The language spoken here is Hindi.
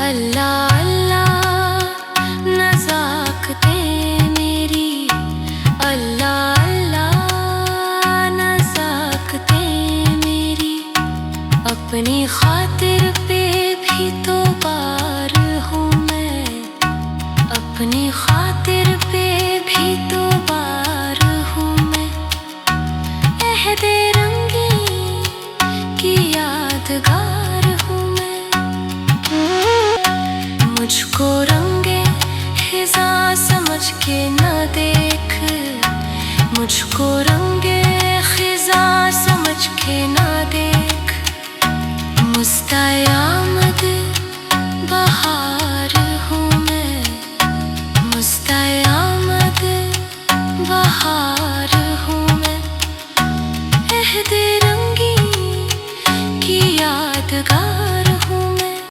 अल्लाह अल्लाह नज़ाकतें मेरी, अल्लाह अल्लाह नज़ाकतें मेरी। अपनी खातिर पे भी तो बार हूँ मैं, अपनी खातिर पे भी तो बार हूँ मैं। अहदे रंगीन की यादगार हूँ मैं। मुझको रंगे हिज़ा समझ के न देख, मुझको रंगे हिज़ा समझ के न देख। मुस्तया